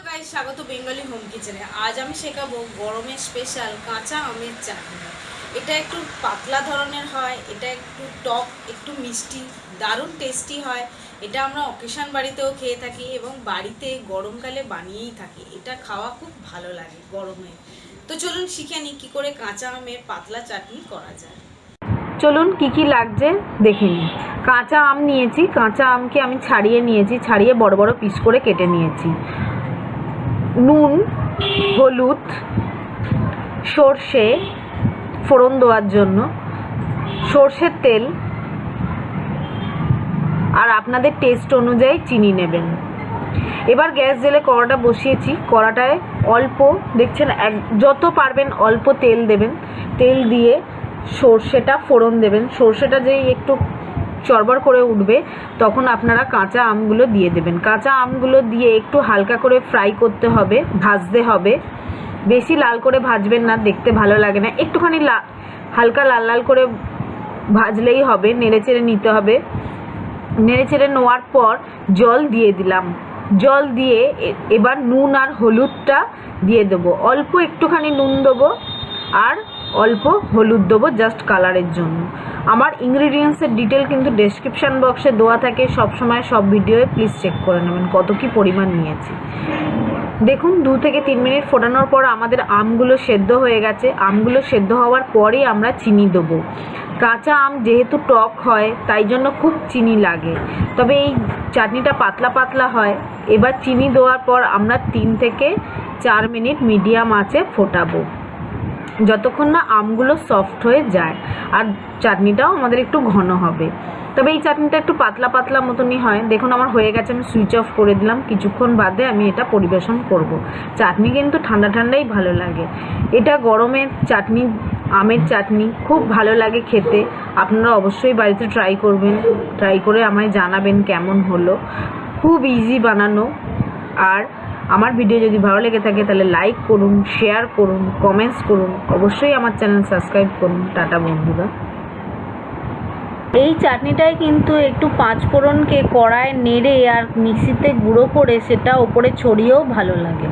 Hello guys, স্বাগত Bengali home কিচেনে। আজ আমি শেখাবো গরমের স্পেশাল কাঁচা আমের চাটনি। এটা একটু পাতলা ধরনের হয়, এটা একটু টক, একটু মিষ্টি, দারুণ টেস্টি হয়। এটা আমরা অকেশন বাড়িতেও খেয়ে থাকি এবং বাড়িতে গরমকালে বানিয়েই থাকি। এটা খাওয়া খুব ভালো লাগে গরমে। তো চলুন শিখে নিই কী করে কাঁচা আমের পাতলা চাটনি করা যায়। চলুন কি কি লাগছে দেখে নিই। কাঁচা আম নিয়েছি, কাঁচা আমকে আমি ছাড়িয়ে নিয়েছি, ছাড়িয়ে বড় বড় পিস করে কেটে নিয়েছি। নুন, হলুদ, সর্ষে ফোড়ন দেওয়ার জন্য, সর্ষের তেল, আর আপনাদের টেস্ট অনুযায়ী চিনি নেবেন। এবার গ্যাস জেলে কড়াটা বসিয়েছি, কড়াটায় অল্প দেখছেন যত পারবেন অল্প তেল দেবেন। তেল দিয়ে সর্ষেটা ফোড়ন দেবেন। সর্ষেটা যেই একটু চড়বড় করে উঠবে তখন আপনারা কাঁচা আমগুলো দিয়ে দেবেন। কাঁচা আমগুলো দিয়ে একটু হালকা করে ফ্রাই করতে হবে, ভাজতে হবে। বেশি লাল করে ভাজবেন না, দেখতে ভালো লাগে না। একটুখানি হালকা লাল লাল করে ভাজলেই হবে। নেড়েচেড়ে নিতে হবে। নেড়েচেড়ে নেওয়ার পর জল দিয়ে দিলাম। জল দিয়ে এবার নুন আর হলুদটা দিয়ে দেবো। অল্প একটুখানি নুন দেবো আর অল্প হলুদ দেবো জাস্ট কালারের জন্য। আমার ইনগ্রিডিয়েন্টসের ডিটেল কিন্তু ডেসক্রিপশান বক্সে দেওয়া থাকে সবসময়, সব ভিডিওয়ে প্লিজ চেক করে নেবেন কত কী পরিমাণ নিয়েছি। দেখুন 2 থেকে 3 মিনিট ফোটানোর পর আমাদের আমগুলো সেদ্ধ হয়ে গেছে। আমগুলো সেদ্ধ হওয়ার পরেই আমরা চিনি দেবো। কাঁচা আম যেহেতু টক হয় তাই জন্য খুব চিনি লাগে, তবে এই চাটনিটা পাতলা পাতলা হয়। এবার চিনি দেওয়ার পর আমরা 3 থেকে 4 মিনিট মিডিয়াম আঁচে ফোটাবো যতক্ষণ না আমগুলো সফট হয়ে যায় আর চাটনিটাও আমাদের একটু ঘন হবে। তবে এই চাটনিটা একটু পাতলা পাতলা মতনই হয়। দেখুন আমার হয়ে গেছে, আমি সুইচ অফ করে দিলাম। কিছুক্ষণ বাদে আমি এটা পরিবেশন করব। চাটনি কিন্তু ঠান্ডা ঠান্ডাই ভালো লাগে। এটা গরমের চাটনি, আমের চাটনি খুব ভালো লাগে খেতে। আপনারা অবশ্যই বাড়িতে ট্রাই করবেন, ট্রাই করে আমায় জানাবেন কেমন হলো। খুব ইজি বানানো। আর আমার ভিডিও যদি ভালো লেগে থাকে তাহলে লাইক করুন, শেয়ার করুন, কমেন্টস করুন, অবশ্যই আমার চ্যানেল সাবস্ক্রাইব করুন। টাটা বন্ধুরা। এই চাটনিটায় কিন্তু একটু 5 ফোড়নকে কড়ায় নেড়ে আর মিক্সিতে গুঁড়ো করে সেটা ওপরে ছড়িয়েও ভালো লাগে।